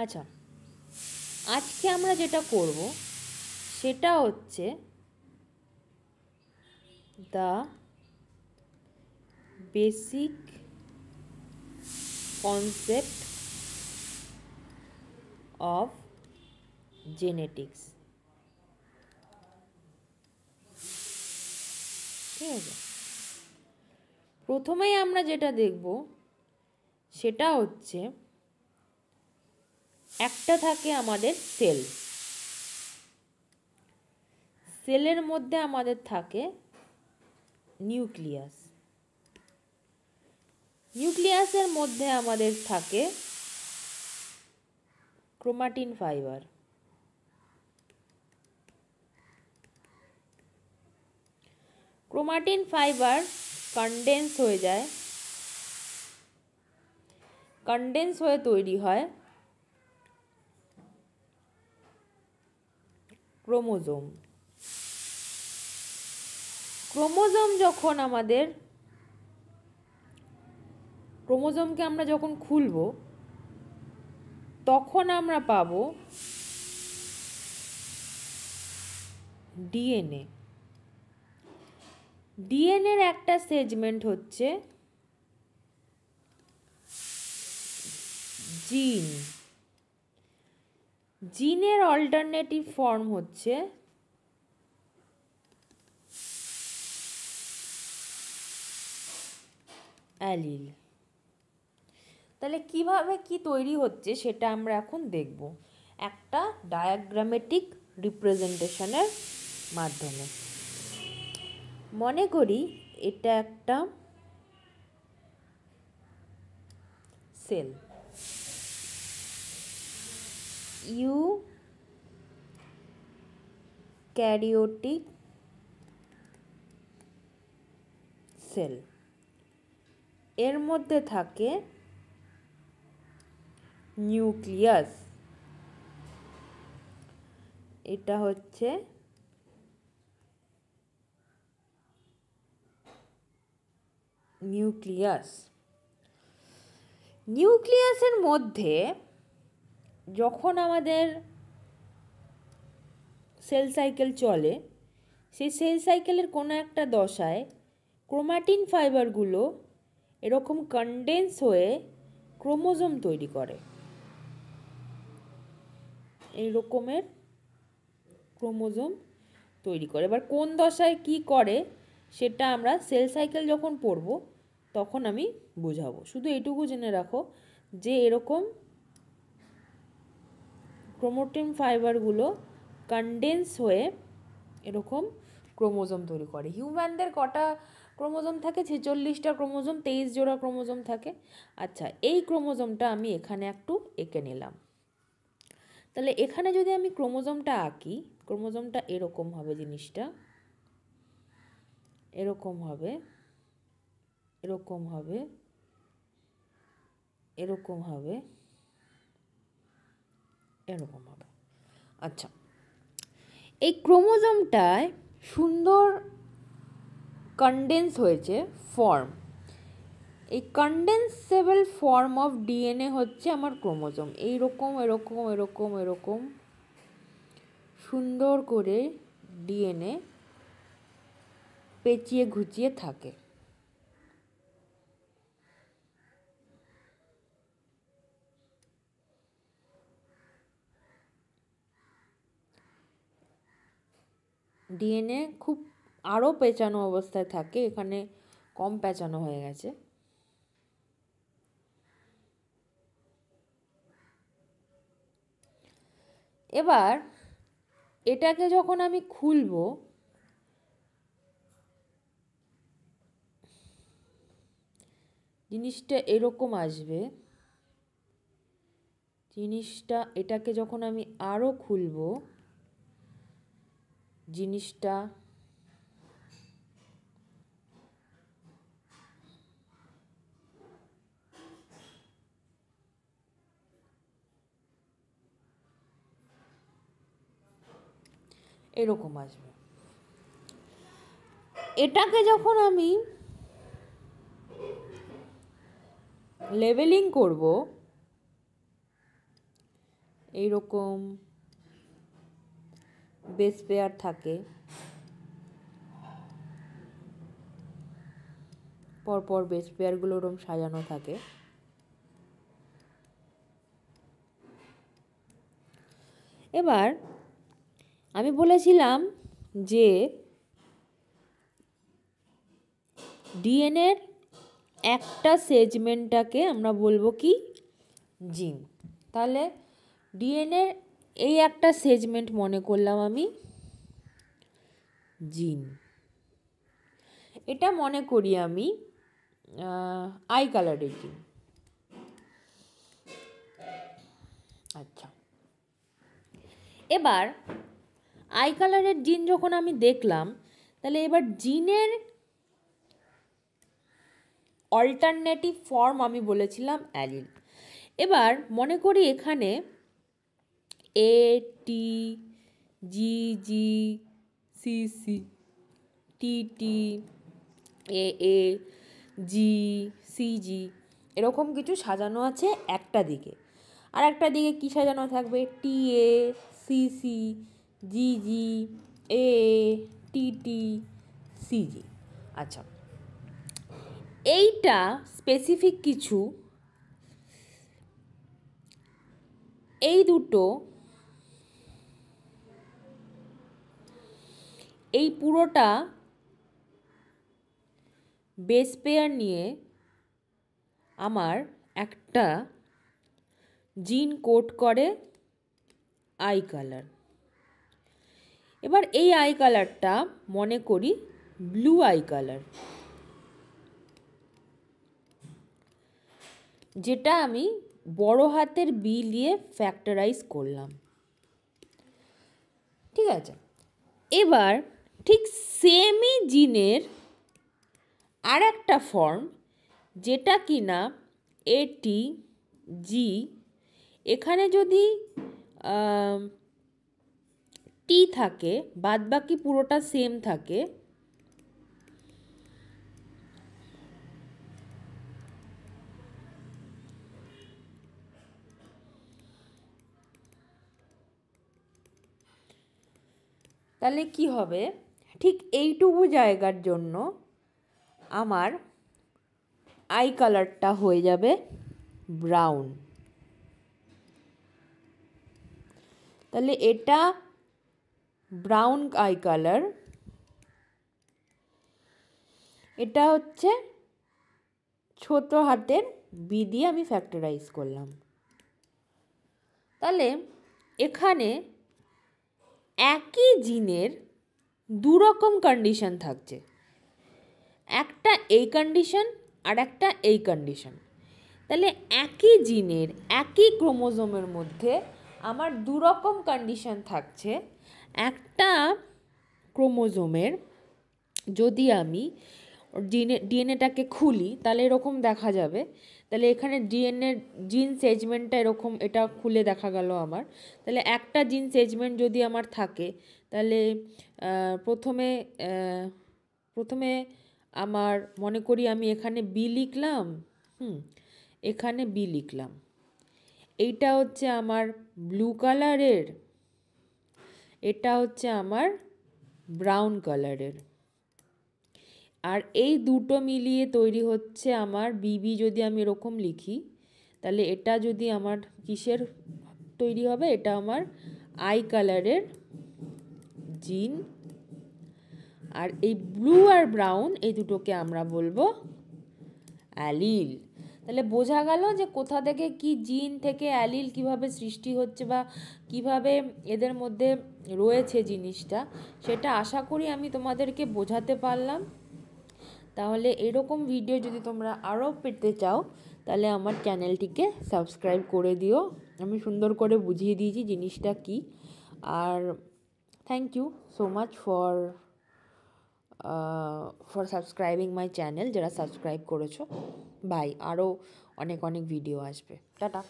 আচ্ছা, আজকে আমরা যেটা করব সেটা হচ্ছে the basic concept of genetics. ঠিক আছে, প্রথমেই আমরা যেটা দেখব সেটা হচ্ছে একটা থাকে আমাদের সেল, সেলের মধ্যে আমাদের থাকে নিউক্লিয়াস, নিউক্লিয়াসের মধ্যে আমাদের থাকে chromatin fibre, chromatin fibre condense হয়ে যায়, কনডেন্স হয়ে তৈরি হয় ক্রোমোজোম। ক্রোমোজোম যখন আমাদের, ক্রোমোজোমকে আমরা যখন খুলব তখন আমরা পাবো ডিএনএ। ডিএনএর একটা সেগমেন্ট হচ্ছে জিন, জিনের অল্টারনেটিভ ফর্ম হচ্ছে অ্যালিল। তাহলে কিভাবে কি তৈরি হচ্ছে সেটা আমরা এখন দেখব একটা ডায়াগ্রামেটিক রিপ্রেজেন্টেশনের মাধ্যমে। মনে করি এটা একটা সেল, ইউক্যারিওটিক সেল, এর মধ্যে থাকে নিউক্লিয়াস, এটা হচ্ছে নিউক্লিয়াস। নিউক্লিয়াসের মধ্যে যখন আমাদের সেল সাইকেল চলে, সেই সেল সাইকেলের কোনো একটা দশায় ক্রোমাটিন ফাইবারগুলো এরকম কনডেন্স হয়ে ক্রোমোজোম তৈরি করে, এই রকমের ক্রোমোজোম তৈরি করে। এবার কোন দশায় কি করে সেটা আমরা সেল সাইকেল যখন পড়ব তখন আমি বোঝাবো। শুধু এটুকু জেনে রাখো যে এরকম ক্রোমাটিন ফাইবারগুলো কনডেন্স হয়ে এরকম ক্রোমোজোম তৈরি করে। হিউম্যানদের কটা ক্রোমোজোম থাকে? 46টা ক্রোমোজোম, 23 জোড়া ক্রোমোজোম থাকে। আচ্ছা, এই ক্রোমোজোমটা আমি এখানে একটু এঁকে নিলাম। তাহলে এখানে যদি আমি ক্রোমোজোমটা আঁকি, ক্রোমোজোমটা এরকম হবে, জিনিসটা এরকম হবে, এরকম হবে, এরকম হবে, এরকম হবে। আচ্ছা, এই ক্রোমোজোমটায় সুন্দর কনডেন্স হয়েছে ফর্ম, এই কনডেন্সেবল ফর্ম অফ ডিএনএ হচ্ছে আমার ক্রোমোজোম। এইরকম এরকম এরকম এরকম সুন্দর করে ডিএনএ পেঁচিয়ে ঘুচিয়ে থাকে। ডিএনএ খুব আরও পেঁচানো অবস্থায় থাকে, এখানে কম পেঁচানো হয়ে গেছে। এবার এটাকে যখন আমি খুলবো, জিনিসটা এরকম আসবে, জিনিসটা, এটাকে যখন আমি আরও খুলবো, জিনিসটা এরকম আসবে। এটাকে যখন আমি লেবেলিং করব, এইরকম বেস পেয়ার থাকে, পরপর বেস পেয়ারগুলো ওরকম সাজানো থাকে। এবার আমি বলেছিলাম যে ডিএনএর একটা সেগমেন্টটাকে আমরা বলবো কি, জিন। তাহলে ডিএনএর এই একটা সেগমেন্ট মনে করলাম আমি জিন। এটা মনে করি আমি আই কালারের জিন। আচ্ছা, এবার আই কালারের জিন যখন আমি দেখলাম, তাহলে এবার জিনের অল্টারনেটিভ ফর্ম আমি বলেছিলাম অ্যালিল। এবার মনে করি এখানে এ টি জি জি সি সি টি টি এ এ জি সি জি এরকম কিছু সাজানো আছে একটা দিকে, আর একটা দিকে কী সাজানো থাকবে, T A C C G G A T T C G. আচ্ছা, এইটা স্পেসিফিক কিছু, এই দুটো, এই পুরোটা বেস পেয়ার নিয়ে আমার একটা জিন কোড করে আই কালার। এবার এই আই কালারটা মনে করি ব্লু আই কালার, যেটা আমি বড় হাতের বি দিয়ে ফ্যাক্টরাইজ করলাম। ঠিক আছে, এবার ঠিক সেমই জিনের আর একটা ফর্ম, যেটা কিনা এটি জি, এখানে যদি টি থাকে, বাদ বাকি পুরোটা সেম থাকে, তাহলে কি হবে, ঠিক এইটুকু জায়গার জন্য আমার আই কালারটা হয়ে যাবে ব্রাউন। তাহলে এটা ব্রাউন আই কালার, এটা হচ্ছে ছোট হাতের বি দিয়ে আমি ফ্যাক্টরাইজ করলাম। তাহলে এখানে একই জিনের দুরকম কন্ডিশন থাকছে, একটা এই কন্ডিশন আর একটা এই কন্ডিশন। তাহলে একই জিনের একই ক্রোমোজোমের মধ্যে আমার দুরকম কন্ডিশন থাকছে। একটা ক্রোমোজোমের যদি আমি ডিএনএটাকে খুলি, তাহলে এরকম দেখা যাবে। তাহলে এখানে জিন সেগমেন্টটা এরকম, এটা খুলে দেখা গেল আমার। তাহলে একটা জিন সেগমেন্ট যদি আমার থাকে, তাহলে প্রথমে আমার মনে করি আমি এখানে বি লিখলাম, এখানে বি লিখলাম, এইটা হচ্ছে আমার ব্লু কালারের, এটা হচ্ছে আমার ব্রাউন কালারের, আর এই দুটো মিলিয়ে তৈরি হচ্ছে আমার বিবি। যদি আমি এরকম লিখি, তাহলে এটা যদি আমার কিসের তৈরি হবে, এটা আমার আই কালারের জিন। আর এই ব্লু আর ব্রাউন এই দুটোকে আমরা বলবো অ্যালিল। তাহলে বোঝা গেল যে কোথা থেকে কি জিন থেকে অ্যালিল কিভাবে সৃষ্টি হচ্ছে বা কিভাবে এদের মধ্যে রয়েছে জিনিসটা, সেটা আশা করি আমি তোমাদেরকে বোঝাতে পারলাম। তাহলে এরকম ভিডিও যদি তোমরা আরও পেতে চাও, তাহলে আমার চ্যানেলটিকে সাবস্ক্রাইব করে দিও। আমি সুন্দর করে বুঝিয়ে দিয়েছি জিনিসটা কি। আর thank you so much for subscribing my channel, যারা সাবস্ক্রাইব করেছো। বাই, আরও অনেক অনেক ভিডিও আসবে। টাটা।